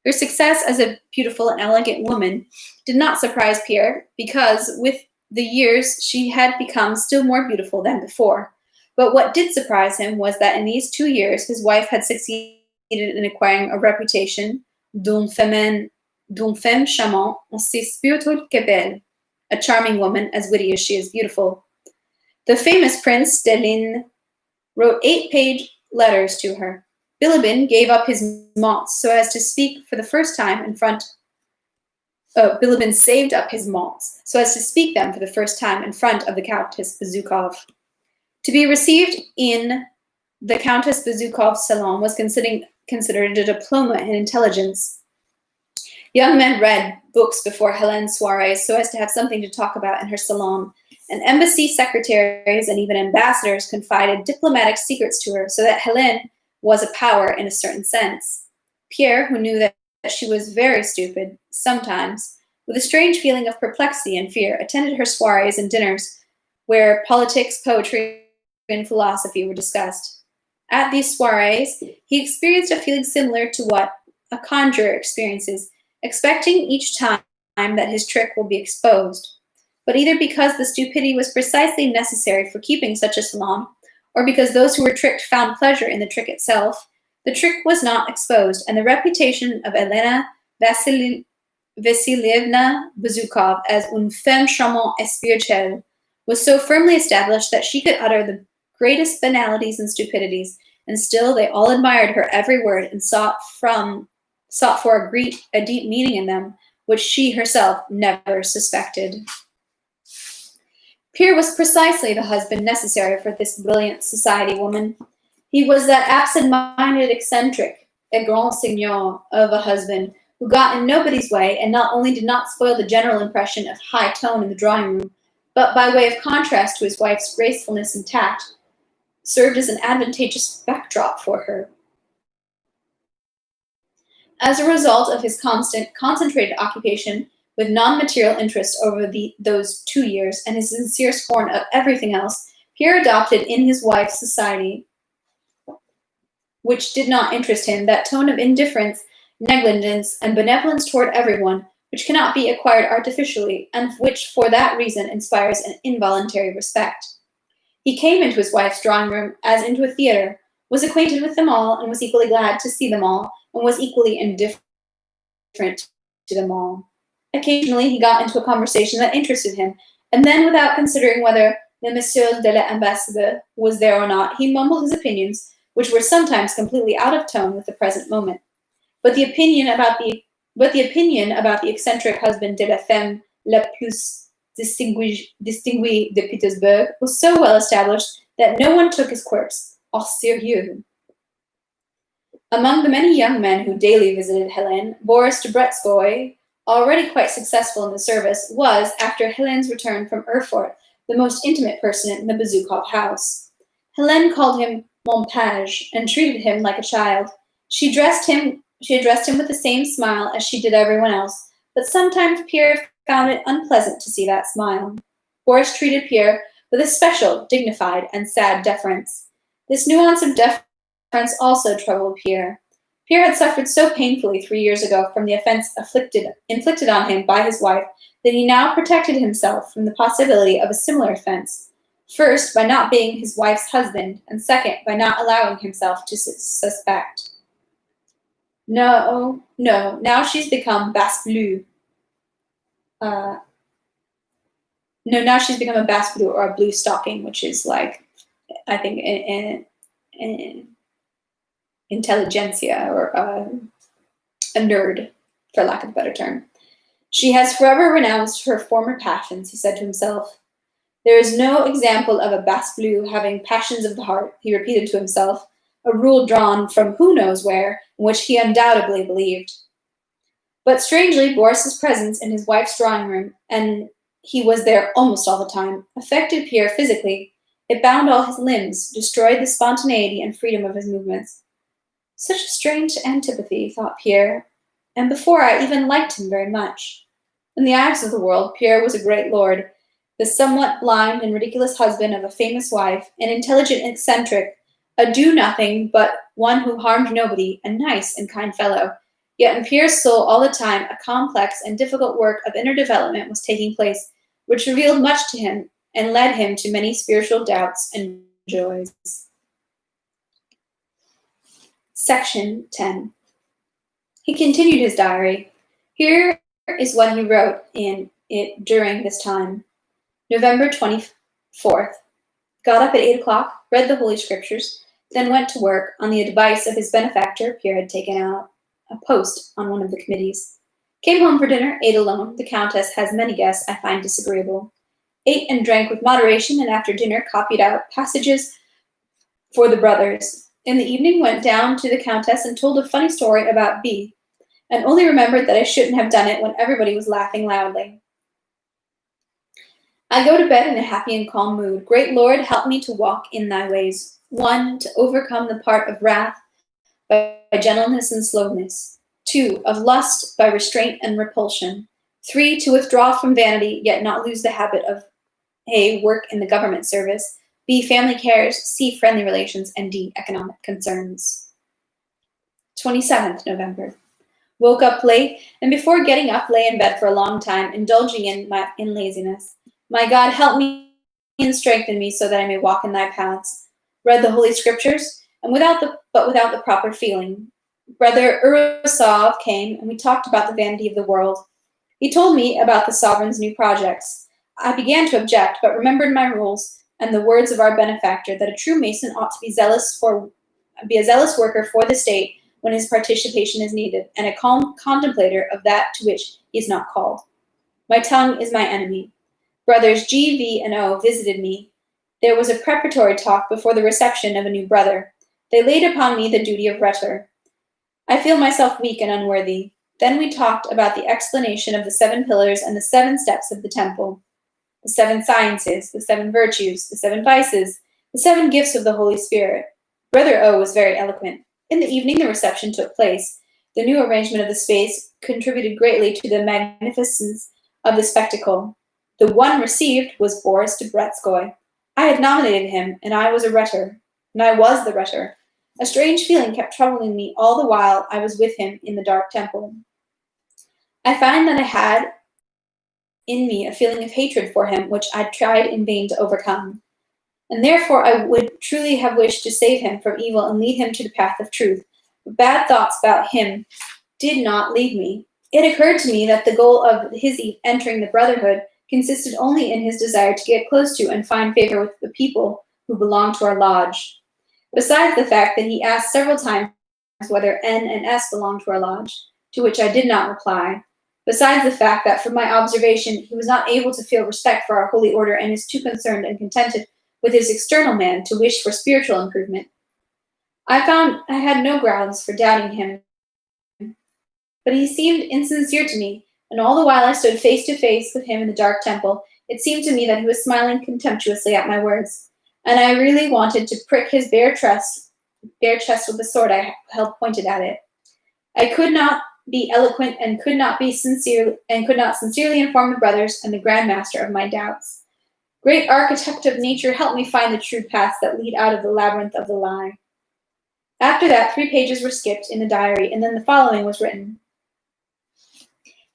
[SPEAKER 1] Her success as a beautiful and elegant woman did not surprise Pierre, because with the years she had become still more beautiful than before. But what did surprise him was that in these 2 years his wife had succeeded in acquiring a reputation d'une femme charmante, aussi spirituelle que belle, a charming woman, as witty as she is beautiful. The famous Prince de wrote 8-page letters to her. Bilibin gave up his malts so as to speak for the first time in front. Bilibin saved up his malts so as to speak them for the first time in front of the Countess Bezukhov. To be received in the Countess Bezukhov's salon was considered a diploma in intelligence. Young men read books before Helene's soirees so as to have something to talk about in her salon, and embassy secretaries and even ambassadors confided diplomatic secrets to her, so that Helene was a power in a certain sense. Pierre, who knew that she was very stupid, sometimes, with a strange feeling of perplexity and fear, attended her soirees and dinners where politics, poetry, and philosophy were discussed. At these soirees, he experienced a feeling similar to what a conjurer experiences expecting each time that his trick will be exposed. But either because the stupidity was precisely necessary for keeping such a salon, or because those who were tricked found pleasure in the trick itself, the trick was not exposed, and the reputation of Elena Vasilyevna Bezukov as une femme charmante et spirituelle was so firmly established that she could utter the greatest banalities and stupidities, and still they all admired her every word and sought for a deep meaning in them, which she herself never suspected. Pierre was precisely the husband necessary for this brilliant society woman. He was that absent-minded eccentric, a grand seigneur of a husband who got in nobody's way and not only did not spoil the general impression of high tone in the drawing room, but by way of contrast to his wife's gracefulness and tact, served as an advantageous backdrop for her. As a result of his constant, concentrated occupation with non-material interest over those 2 years and his sincere scorn of everything else, Pierre adopted in his wife's society, which did not interest him, that tone of indifference, negligence, and benevolence toward everyone, which cannot be acquired artificially, and which for that reason inspires an involuntary respect. He came into his wife's drawing room as into a theatre, was acquainted with them all, and was equally glad to see them all, and was equally indifferent to them all. Occasionally he got into a conversation that interested him, and then, without considering whether the Monsieur de l'Ambassadeur was there or not, he mumbled his opinions, which were sometimes completely out of tone with the present moment. But the opinion about the eccentric husband de la femme la plus distinguée de Petersburg was so well established that no one took his quirks au sérieux. Among the many young men who daily visited Helene, Boris Debretskoy, already quite successful in the service, was, after Helene's return from Erfurt, the most intimate person in the Bezukov house. Helene called him mon page and treated him like a child. She addressed him with the same smile as she did everyone else, but sometimes Pierre found it unpleasant to see that smile. Boris treated Pierre with a special, dignified, and sad deference. This nuance of deference also troubled Pierre. Pierre had suffered so painfully 3 years ago from the offense inflicted on him by his wife that he now protected himself from the possibility of a similar offense, first by not being his wife's husband, and second by not allowing himself to suspect. No, now she's become basse bleue. Now she's become a basse bleue or a blue stocking, which is like, I think, an intelligentsia or a nerd, for lack of a better term. She has forever renounced her former passions, he said to himself. There is no example of a basse bleue having passions of the heart, he repeated to himself, a rule drawn from who knows where, in which he undoubtedly believed. But strangely, Boris's presence in his wife's drawing room, and he was there almost all the time, affected Pierre physically. It bound all his limbs, destroyed the spontaneity and freedom of his movements. Such a strange antipathy, thought Pierre, and before I even liked him very much. In the eyes of the world, Pierre was a great lord, the somewhat blind and ridiculous husband of a famous wife, an intelligent eccentric, a do-nothing, but one who harmed nobody, a nice and kind fellow. Yet in Pierre's soul all the time a complex and difficult work of inner development was taking place, which revealed much to him and led him to many spiritual doubts and joys. Section 10. He continued his diary. Here is what he wrote in it during this time. November 24th. Got up at 8 o'clock, read the Holy Scriptures, then went to work. On the advice of his benefactor, Pierre had taken out a post on one of the committees. Came home for dinner, ate alone. The Countess has many guests I find disagreeable. Ate and drank with moderation, and after dinner copied out passages for the brothers. In the evening went down to the Countess and told a funny story about Beale, and only remembered that I shouldn't have done it when everybody was laughing loudly. I go to bed in a happy and calm mood. Great Lord, help me to walk in thy ways. 1, to overcome the part of wrath by gentleness and slowness. 2, of lust by restraint and repulsion. 3, to withdraw from vanity, yet not lose the habit of A, work in the government service, B, family cares, C, friendly relations, and D, economic concerns. 27th November. Woke up late, and before getting up, lay in bed for a long time, indulging in laziness. My God, help me and strengthen me so that I may walk in thy paths. Read the Holy Scriptures, and without the proper feeling. Brother Urasov came, and we talked about the vanity of the world. He told me about the sovereign's new projects. I began to object, but remembered my rules and the words of our benefactor that a true Mason ought to be a zealous worker for the state when his participation is needed, and a calm contemplator of that to which he is not called. My tongue is my enemy. Brothers G, V, and O visited me. There was a preparatory talk before the reception of a new brother. They laid upon me the duty of rhetor. I feel myself weak and unworthy. Then we talked about the explanation of the 7 pillars and the 7 steps of the temple, the 7 sciences, the 7 virtues, the 7 vices, the 7 gifts of the Holy Spirit. Brother O was very eloquent. In the evening, the reception took place. The new arrangement of the space contributed greatly to the magnificence of the spectacle. The one received was Boris Debretskoy. I had nominated him, and I was the rhetor. A strange feeling kept troubling me all the while I was with him in the dark temple. I find that I had in me a feeling of hatred for him, which I tried in vain to overcome. And therefore I would truly have wished to save him from evil and lead him to the path of truth. But bad thoughts about him did not leave me. It occurred to me that the goal of his entering the brotherhood consisted only in his desire to get close to and find favor with the people who belonged to our lodge. Besides the fact that he asked several times whether N and S belonged to our lodge, to which I did not reply. Besides the fact that, from my observation, he was not able to feel respect for our holy order and is too concerned and contented with his external man to wish for spiritual improvement. I found I had no grounds for doubting him, but he seemed insincere to me, and all the while I stood face to face with him in the dark temple, it seemed to me that he was smiling contemptuously at my words, and I really wanted to prick his bare chest with the sword I held pointed at it. I could not be eloquent and could not sincerely inform the brothers and the Grand Master of my doubts. Great architect of nature, help me find the true paths that lead out of the labyrinth of the lie. After that, 3 pages were skipped in the diary, and then the following was written.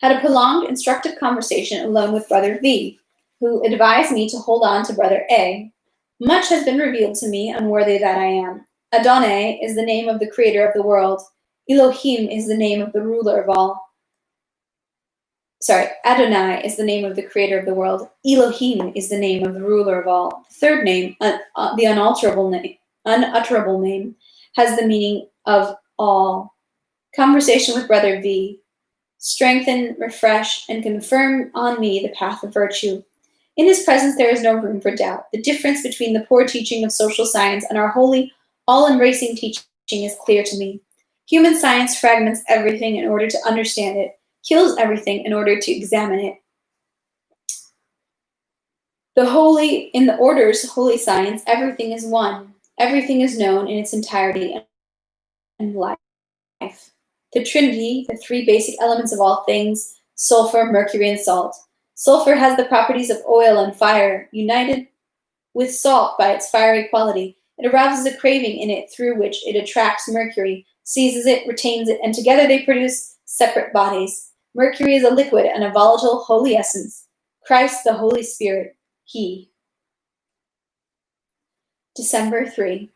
[SPEAKER 1] Had a prolonged, instructive conversation alone with Brother V, who advised me to hold on to Brother A. Much has been revealed to me, unworthy that I am. Adonai is the name of the creator of the world. Elohim is the name of the ruler of all. Adonai is the name of the creator of the world. Elohim is the name of the ruler of all. The third name, the unutterable name, has the meaning of all. Conversation with Brother V. Strengthen, refresh, and confirm on me the path of virtue. In his presence there is no room for doubt. The difference between the poor teaching of social science and our holy, all-embracing teaching is clear to me. Human science fragments everything in order to understand it, kills everything in order to examine it. In the order's holy science, everything is one. Everything is known in its entirety and life. The Trinity, the 3 basic elements of all things, sulfur, mercury, and salt. Sulfur has the properties of oil and fire, united with salt by its fiery quality. It arouses a craving in it through which it attracts mercury, seizes it, retains it, and together they produce separate bodies. Mercury is a liquid and a volatile holy essence. Christ, the Holy Spirit, He. December 3.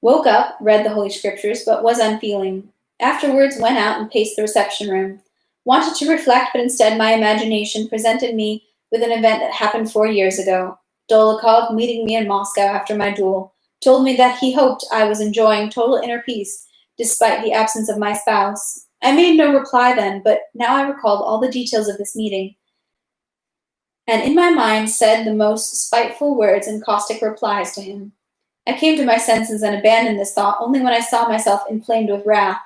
[SPEAKER 1] Woke up, read the Holy Scriptures, but was unfeeling. Afterwards went out and paced the reception room. Wanted to reflect, but instead my imagination presented me with an event that happened 4 years ago. Dolokhov, meeting me in Moscow after my duel, told me that he hoped I was enjoying total inner peace, despite the absence of my spouse. I made no reply then, but now I recalled all the details of this meeting, and in my mind said the most spiteful words and caustic replies to him. I came to my senses and abandoned this thought only when I saw myself inflamed with wrath.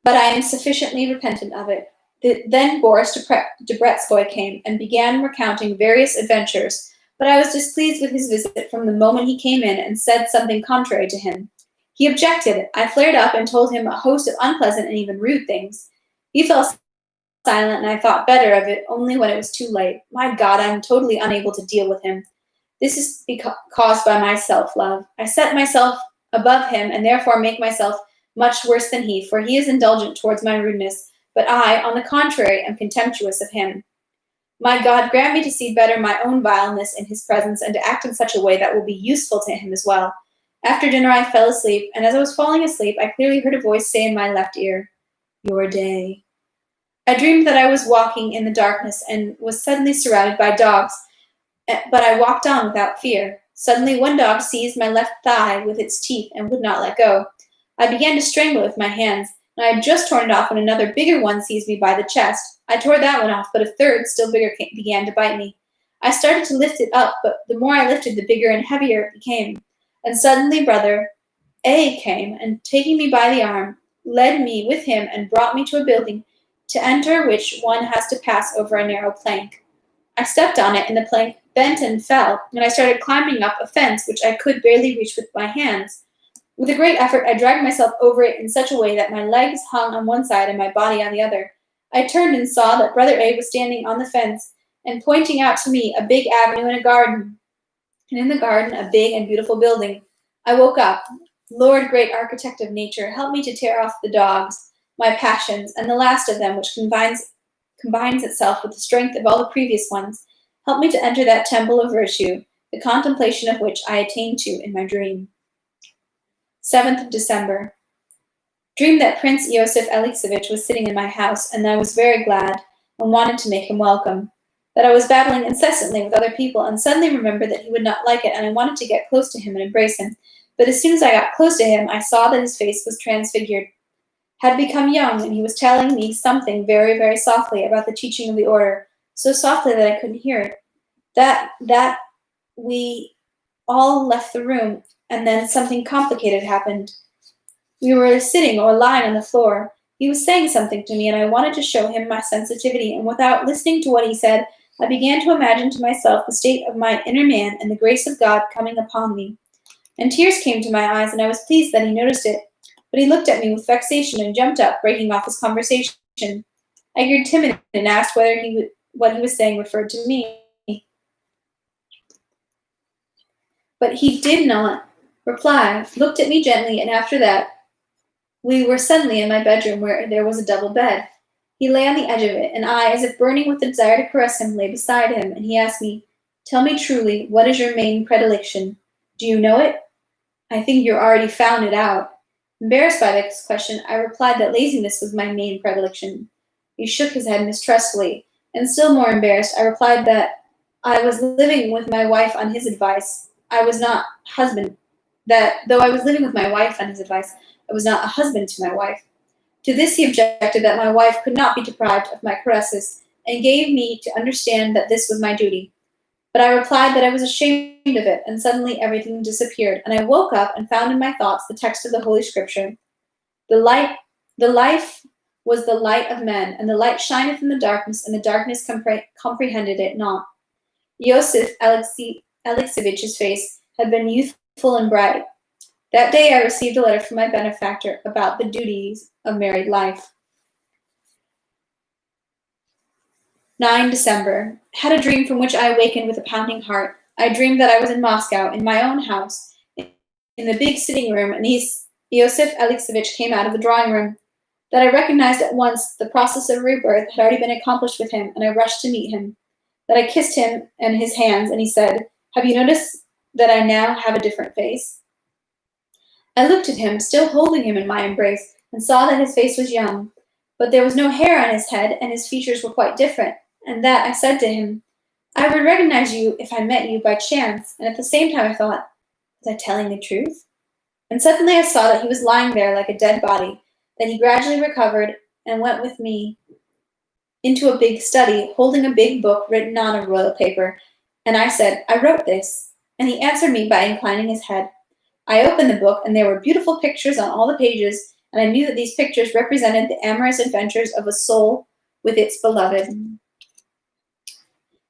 [SPEAKER 1] But I am sufficiently repentant of it. Then Boris Debretskoy came and began recounting various adventures, but I was displeased with his visit from the moment he came in and said something contrary to him. He objected. I flared up and told him a host of unpleasant and even rude things. He fell silent, and I thought better of it only when it was too late. My God, I am totally unable to deal with him. This is caused by my self-love. I set myself above him and therefore make myself much worse than he, for he is indulgent towards my rudeness, but I, on the contrary, am contemptuous of him. My God, grant me to see better my own vileness in his presence, and to act in such a way that will be useful to him as well. After dinner I fell asleep, and as I was falling asleep, I clearly heard a voice say in my left ear, "Your day." I dreamed that I was walking in the darkness and was suddenly surrounded by dogs, but I walked on without fear. Suddenly one dog seized my left thigh with its teeth and would not let go. I began to strangle it with my hands, and I had just torn it off when another bigger one seized me by the chest. I tore that one off, but a third, still bigger, began to bite me. I started to lift it up, but the more I lifted, the bigger and heavier it became. And suddenly Brother A came, and taking me by the arm, led me with him and brought me to a building, to enter which one has to pass over a narrow plank. I stepped on it, and the plank bent and fell, and I started climbing up a fence which I could barely reach with my hands. With a great effort, I dragged myself over it in such a way that my legs hung on one side and my body on the other. I turned and saw that Brother A was standing on the fence and pointing out to me a big avenue and a garden, and in the garden a big and beautiful building. I woke up. Lord, great architect of nature, help me to tear off the dogs, my passions, and the last of them, which combines itself with the strength of all the previous ones. Help me to enter that temple of virtue, the contemplation of which I attained to in my dream. 7th of December. Dreamed that Prince Iosif Alexeyevich was sitting in my house, and I was very glad and wanted to make him welcome. That I was babbling incessantly with other people, and suddenly remembered that he would not like it, and I wanted to get close to him and embrace him. But as soon as I got close to him, I saw that his face was transfigured, had become young, and he was telling me something very, very softly about the teaching of the order, so softly that I couldn't hear it. That we all left the room, and then something complicated happened. We were sitting or lying on the floor. He was saying something to me, and I wanted to show him my sensitivity, and without listening to what he said, I began to imagine to myself the state of my inner man and the grace of God coming upon me. And tears came to my eyes, and I was pleased that he noticed it. But he looked at me with vexation and jumped up, breaking off his conversation. I grew timid and asked whether what he was saying referred to me. But he did not reply, looked at me gently, and after that, we were suddenly in my bedroom where there was a double bed. He lay on the edge of it, and I, as if burning with the desire to caress him, lay beside him, and he asked me, "Tell me truly, what is your main predilection? Do you know it? I think you already found it out." Embarrassed by this question, I replied that laziness was my main predilection. He shook his head mistrustfully, and still more embarrassed, I replied that I was living with my wife on his advice. I was not husband. That though I was living with my wife on his advice, I was not a husband to my wife. To this he objected that my wife could not be deprived of my caresses, and gave me to understand that this was my duty. But I replied that I was ashamed of it, and suddenly everything disappeared, and I woke up and found in my thoughts the text of the Holy Scripture. The life was the light of men, and the light shineth in the darkness, and the darkness comprehended it not. Iosif Alexeyevich's face had been youthful and bright. That day I received a letter from my benefactor about the duties of married life. 9 December. Had a dream from which I awakened with a pounding heart. I dreamed that I was in Moscow, in my own house, in the big sitting room, and Iosif Alexeyevich came out of the drawing room. That I recognized at once the process of rebirth had already been accomplished with him, and I rushed to meet him. That I kissed him and his hands, and he said, "Have you noticed that I now have a different face?" I looked at him, still holding him in my embrace, and saw that his face was young, but there was no hair on his head, and his features were quite different, and that I said to him, "I would recognize you if I met you by chance," and at the same time I thought, was I telling the truth? And suddenly I saw that he was lying there like a dead body, that he gradually recovered and went with me into a big study, holding a big book written on a royal paper, and I said, "I wrote this," and he answered me by inclining his head. I opened the book, and there were beautiful pictures on all the pages, and I knew that these pictures represented the amorous adventures of a soul with its beloved. And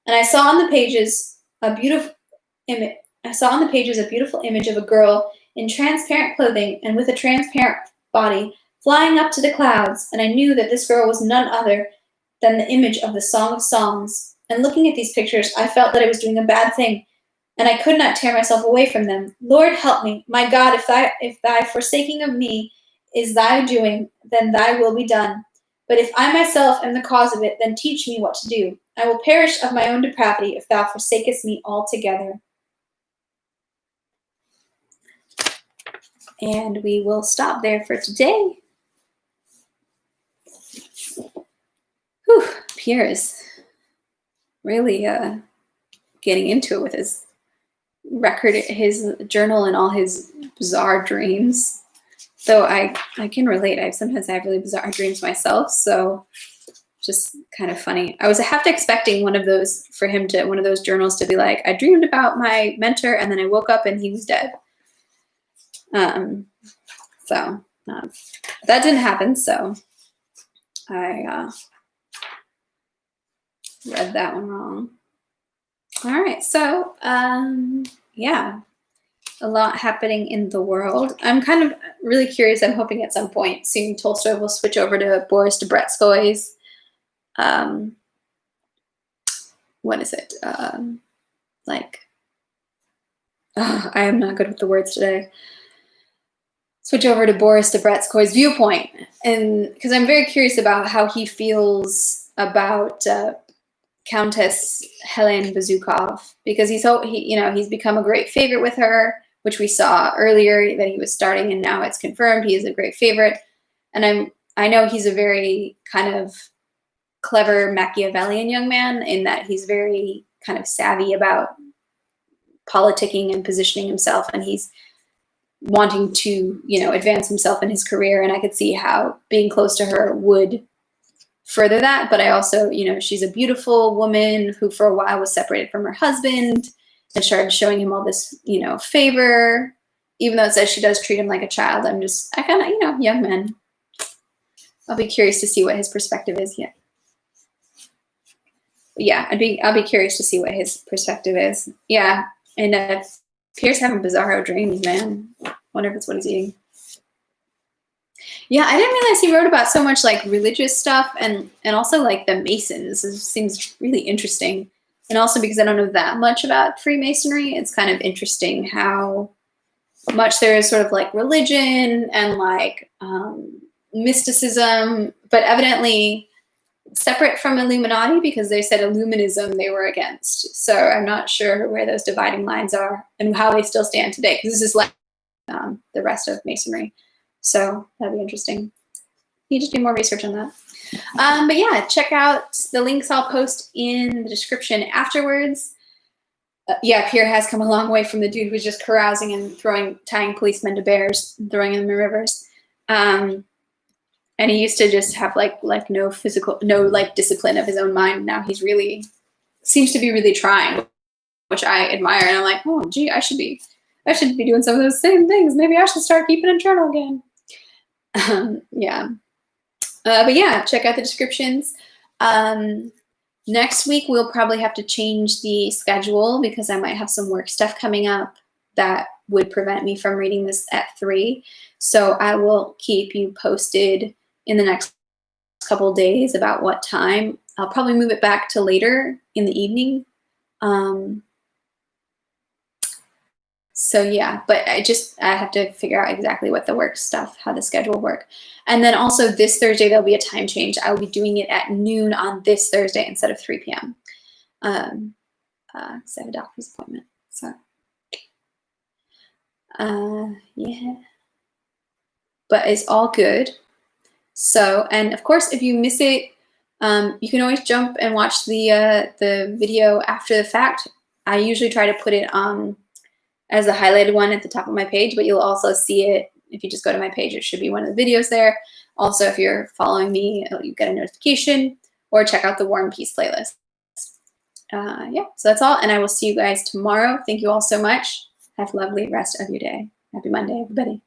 [SPEAKER 1] I saw on the pages a beautiful image. Of a girl in transparent clothing and with a transparent body flying up to the clouds, and I knew that this girl was none other than the image of the Song of Songs. And looking at these pictures, I felt that I was doing a bad thing, and I could not tear myself away from them. Lord, help me, my God, if thy forsaking of me is thy doing, then thy will be done. But if I myself am the cause of it, then teach me what to do. I will perish of my own depravity if thou forsakest me altogether. And we will stop there for today. Whew, Pierre is really getting into it with his record, his journal, and all his bizarre dreams. Though I can relate. Sometimes I have really bizarre dreams myself, so just kind of funny. I was half expecting one of those journals to be like, I dreamed about my mentor and then I woke up and he was dead. That didn't happen, so I read that one wrong. All right, so yeah, a lot happening in the world. I'm kind of really curious. I'm hoping at some point soon Tolstoy will switch over to Boris Debretskoy's what is it? I am not good with the words today. Switch over to Boris Debretskoy's viewpoint, and because I'm very curious about how he feels about Countess Helene Bezukov, because he's become a great favorite with her, which we saw earlier that he was starting, and now it's confirmed he is a great favorite. And I know he's a very kind of clever Machiavellian young man in that he's very kind of savvy about politicking and positioning himself, and he's wanting to, advance himself in his career. And I could see how being close to her would further that. But I also, she's a beautiful woman who for a while was separated from her husband and started showing him all this, favor, even though it says she does treat him like a child. I kind of, young man. I'll be curious to see what his perspective is. Yeah, I'll be curious to see what his perspective is. Yeah, and Pierre's having bizarro dreams, man. Wonder if it's what he's eating. Yeah, I didn't realize he wrote about so much like religious stuff and also like the Masons. It seems really interesting. And also because I don't know that much about Freemasonry, it's kind of interesting how much there is sort of like religion and like mysticism, but evidently separate from Illuminati, because they said Illuminism they were against. So I'm not sure where those dividing lines are and how they still stand today, because this is like the rest of Masonry. So that'd be interesting. You just do more research on that. But yeah, check out the links I'll post in the description afterwards. Yeah, Pierre has come a long way from the dude who was just carousing and tying policemen to bears and throwing them in rivers. And he used to just have like no discipline of his own mind. Now he's really seems to be really trying, which I admire. And I'm like, oh, gee, I should be doing some of those same things. Maybe I should start keeping a journal again. Yeah. But yeah, check out the descriptions. Next week, we'll probably have to change the schedule because I might have some work stuff coming up that would prevent me from reading this at 3. So I will keep you posted in the next couple of days about what time. I'll probably move it back to later in the evening. So yeah, but I have to figure out exactly what the work stuff, how the schedule will work. And then also this Thursday, there'll be a time change. I will be doing it at noon on this Thursday instead of 3 p.m. So I have a doctor's appointment. So yeah, but it's all good. So, and of course, if you miss it, you can always jump and watch the video after the fact. I usually try to put it on as a highlighted one at the top of my page, but you'll also see it if you just go to my page. It should be one of the videos there. Also, if you're following me, you get a notification, or check out the War and Peace playlist. Yeah, so that's all, and I will see you guys tomorrow. Thank you all so much. Have a lovely rest of your day. Happy Monday, everybody.